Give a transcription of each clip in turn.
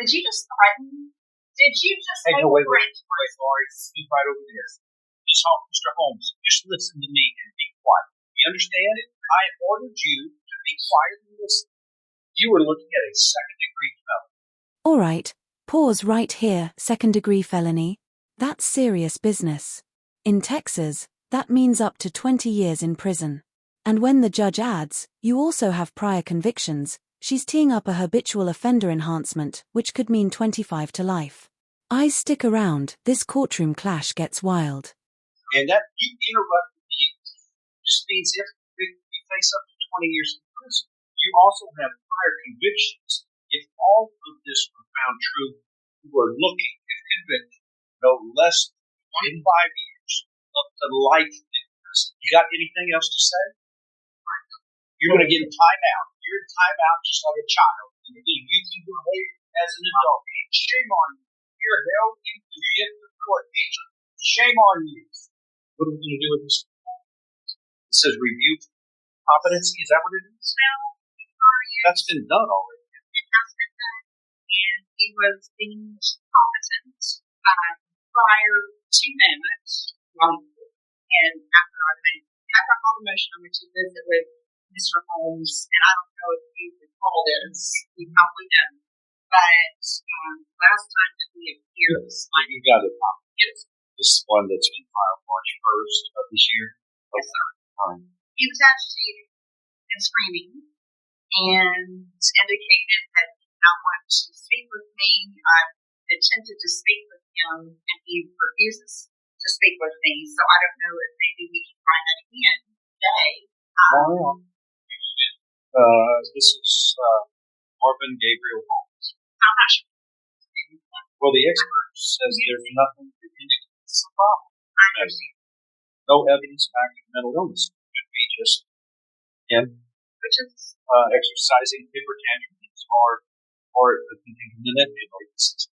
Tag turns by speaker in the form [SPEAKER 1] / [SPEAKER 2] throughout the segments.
[SPEAKER 1] Did you just threaten? Did you just
[SPEAKER 2] Hey, no, wait,
[SPEAKER 1] threaten?
[SPEAKER 2] Laurie. He's right over there. Mr. Holmes, just listen to me and be quiet. You understand it? I have ordered you to be quiet and listen. You are looking at a second-degree felony.
[SPEAKER 3] All right, pause right here, second-degree felony. That's serious business. In Texas, that means up to 20 years in prison. And when the judge adds, you also have prior convictions, she's teeing up a habitual offender enhancement, which could mean 25 to life. Eyes stick around, this courtroom clash gets wild.
[SPEAKER 2] And that you interrupted me just means if you face up to 20 years in prison, you also have prior convictions. If all of this were found true, you are looking, if convicted, no less than 25 years up to life in prison. You got anything else to say? You're going to get a timeout. You're in timeout just like a child. You can behave as an adult. Shame on you. You're held in contempt of court. Shame on you. What are we going to do with this? It says review competency. Is that what it is?
[SPEAKER 1] No.
[SPEAKER 2] That's been done already.
[SPEAKER 1] It has been done. And he was deemed competent prior to that. And after I called the motion, I went to visit with Mr. Holmes, and I don't know if you recall this. You probably don't. But last time that we appeared,
[SPEAKER 2] You got it. Yes. This one that's been filed March 1st of this year.
[SPEAKER 1] Yes, sir. He was agitated and screaming and indicated that he did not want to speak with me. I've attempted to speak with him, and he refuses to speak with me. So I don't know if maybe we can try that again today.
[SPEAKER 2] This is Marvin Gabriel Holmes.
[SPEAKER 1] I'm not sure.
[SPEAKER 2] Well, the expert says there's nothing that indicates a problem.
[SPEAKER 1] I understand.
[SPEAKER 2] No evidence of active mental illness. It could be just him exercising paper tantrums or it could be manipulated the system.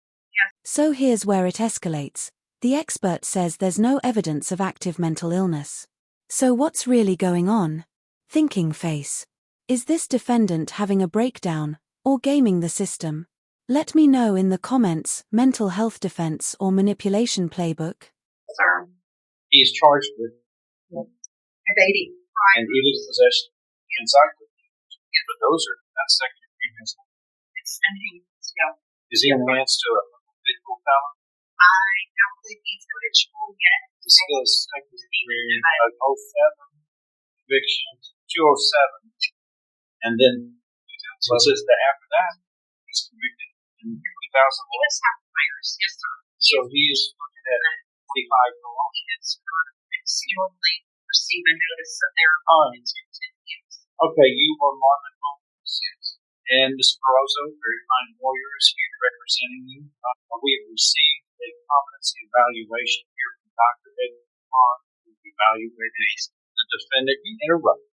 [SPEAKER 3] So here's where it escalates. The expert says there's no evidence of active mental illness. So what's really going on? Thinking face. Is this defendant having a breakdown, or gaming the system? Let me know in the comments, mental health defense or manipulation playbook.
[SPEAKER 1] Sir.
[SPEAKER 2] He is charged with
[SPEAKER 1] Evading.
[SPEAKER 2] and illegal possession and psychiatrist. But that's second-degree mental.
[SPEAKER 1] It's enhanced, yeah.
[SPEAKER 2] Is he enhanced to a habitual felon?
[SPEAKER 1] I don't believe he's habitual yet.
[SPEAKER 2] This is second-degree 07 conviction, 207, and then so it says that after that he's convicted in 2000.
[SPEAKER 1] He does have priors, yes, sir.
[SPEAKER 2] So he is looking at 25 for long.
[SPEAKER 1] He is continually receiving notice of their intended use.
[SPEAKER 2] Okay, you are Marvin Holmes. Yes. And Ms. Barroso, very fine lawyer, is here representing you. We have received a competency evaluation here from Dr. Edward Pond, who evaluated the defendant. You interrupted.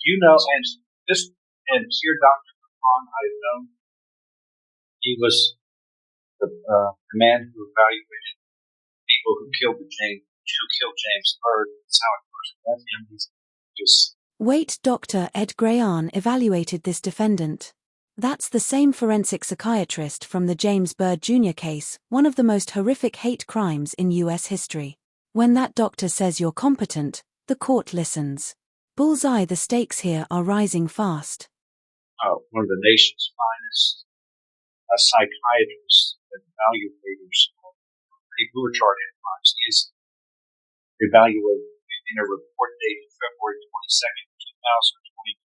[SPEAKER 2] You know, and here, Dr. Pond, I have known. He was the man who evaluated people who killed James Byrd. That's how it first met him. He's just.
[SPEAKER 3] Wait, Dr. Ed Grayan evaluated this defendant. That's the same forensic psychiatrist from the James Byrd Jr. case, one of the most horrific hate crimes in U.S. history. When that doctor says you're competent, the court listens. Bullseye, the stakes here are rising fast.
[SPEAKER 2] One of the nation's finest psychiatrists and evaluators of people who are charged in crimes is evaluated in a report dated February 22nd,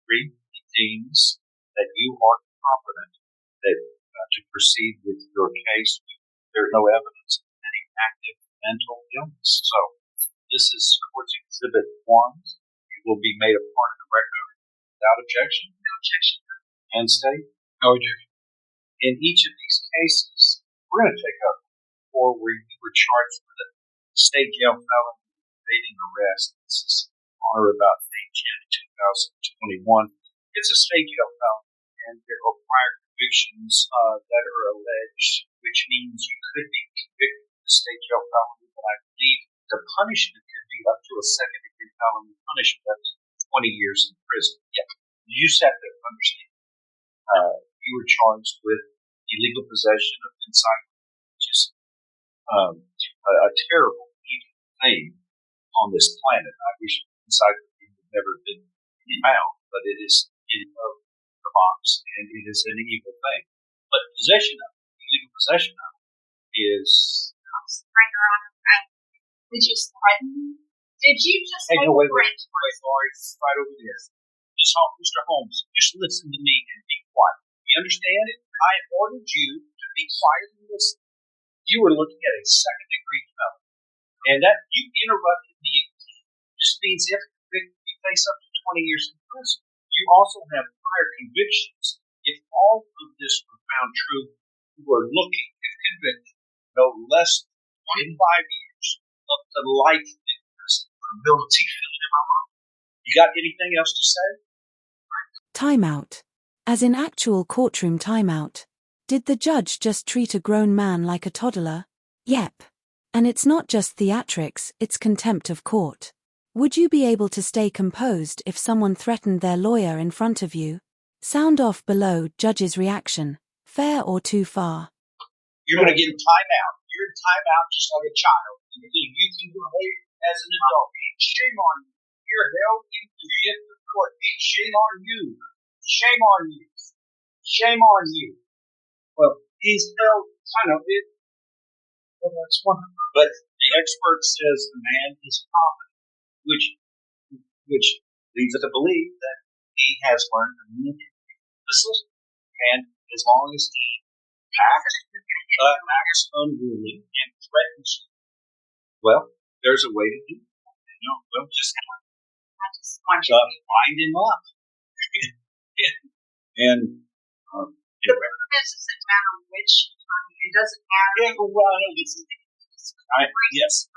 [SPEAKER 2] 2023. He deems that you are competent to proceed with your case. There's no evidence of any active mental illness. So this is Court's Exhibit 1. It will be made a part of the record without objection.
[SPEAKER 1] No objection.
[SPEAKER 2] And state? No objection. In each of these cases, we're going to take up where you were charged with a state jail felony evading arrest. This is on or about May 10, 2021. It's a state jail felony, and there are prior convictions that are alleged, which means you could be convicted of a state jail felony, but I believe the punishment could be up to a second-degree felony punishment, up to 20 years in prison. Yeah. You just have to understand. You were charged with illegal possession of encyclopedia, which is a terrible, evil thing on this planet. I wish encyclopedia had never been found, but it is in the box, and it is an evil thing. But possession of it, illegal possession of it, is.
[SPEAKER 1] Did you threaten? Did you just
[SPEAKER 2] Hey, no, wait, Laurie,
[SPEAKER 1] words?
[SPEAKER 2] right over there. Mr. Holmes, just listen to me and be quiet. You understand it? I ordered you to be quiet and listen. You were looking at a second-degree felony, and that you interrupted me just means if you face up to 20 years in prison. You also have prior convictions. If all of this were found true, you are looking at convicted no less than 25 years up to life in prison for ability. You got anything else to say?
[SPEAKER 3] Timeout. As in actual courtroom timeout. Did the judge just treat a grown man like a toddler? Yep. And it's not just theatrics, it's contempt of court. Would you be able to stay composed if someone threatened their lawyer in front of you? Sound off below judge's reaction. Fair or too far?
[SPEAKER 2] You're going to get timeout. You're in timeout just like a child. You can behave as an adult. Shame on you. You're held in contempt of court. Shame on you. Shame on you. Shame on you. Well, he's held, I know it. Well, that's wonderful. But the expert says the man is competent, which leads us to believe that he has learned to manipulate the system. And as long as he acts unruly and threatens you, well, there's a way to do it. Well, just wind him up. And anyway.
[SPEAKER 1] Doesn't matter which. It doesn't matter.
[SPEAKER 2] Yeah, well, I know yes,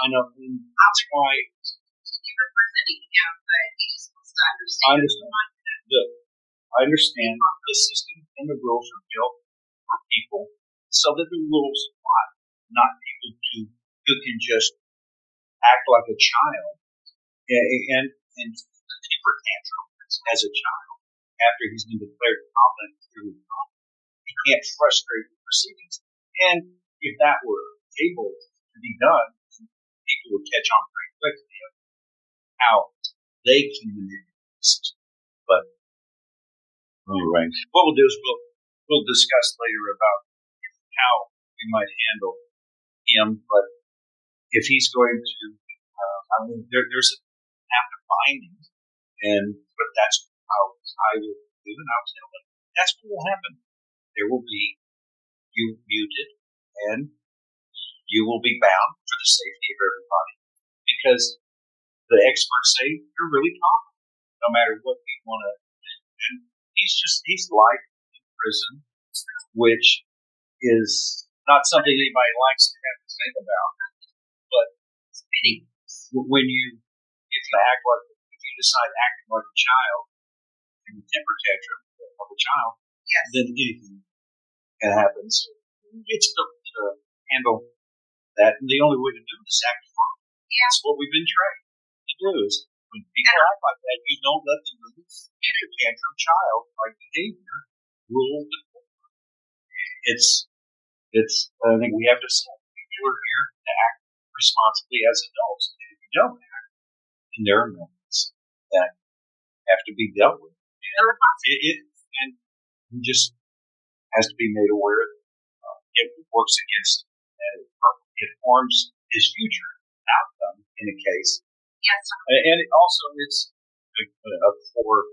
[SPEAKER 2] I know. And that's why
[SPEAKER 1] you're representing him, but he just wants to understand.
[SPEAKER 2] I understand. Look, I understand the system and the rules are built for people so that the rules apply, not people who can just act like a child and temper tantrum as a child after he's been declared competent through he can't frustrate the proceedings. And if that were able to be done, people would catch on pretty quickly of how they can manipulate the system. But anyway, what we'll do is we'll discuss later about how we might handle him. But if he's going to, there's a have to find him, but that's how I will do, and I'll tell him that's what will happen. There will be you muted, and you will be bound for the safety of everybody, because the experts say you're really competent, no matter what you want to do. And he's life in prison, which is not something anybody likes to have to think about. But when if you decide acting like a child in the temper tantrum of a child,
[SPEAKER 1] yes,
[SPEAKER 2] then anything can happen. So it's to handle that, and the only way to do it is act firm.
[SPEAKER 1] Yeah.
[SPEAKER 2] That's what we've been trained to do. Is when people act like that, you don't let the temper tantrum child-like behavior rule the court. I think we have to say people are here to act responsibly as adults. And if you don't act, then there are moments that have to be dealt with. And it just has to be made aware that it works against him, and it harms his future outcome in a case.
[SPEAKER 1] Yes.
[SPEAKER 2] And it also it's for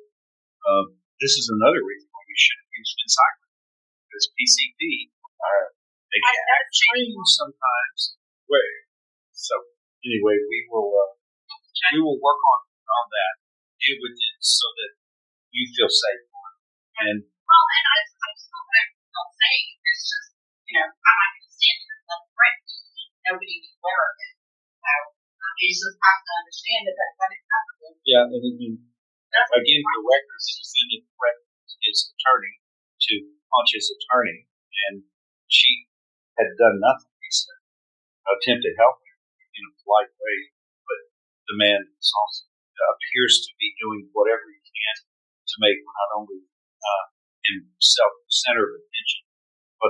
[SPEAKER 2] this is another reason why we shouldn't use encyclopedia, because PCP they can act strange sometimes. So anyway, we will work on that, deal with it so that you feel safe. And
[SPEAKER 1] I just know what I'm saying. It's just, I'm not going to stand here and let threaten you. Nobody be aware of it. You just have to understand that is happening.
[SPEAKER 2] Yeah, and again, for records, the defendant threatened his attorney to punch his attorney, and she had done nothing. He said, attempted to help him in a polite way, but the man also appears to be doing whatever he can to make not only himself the center of attention,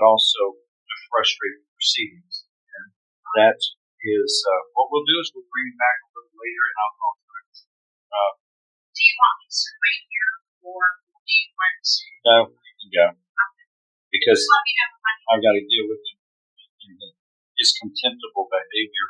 [SPEAKER 2] but also to frustrate the proceedings. And that is what we'll do is we'll bring you back a little later and I'll call for it.
[SPEAKER 1] Do you want me to wait here, or do you want to?
[SPEAKER 2] No, you can go. Because
[SPEAKER 1] Let me know.
[SPEAKER 2] I've got to deal with his contemptible behavior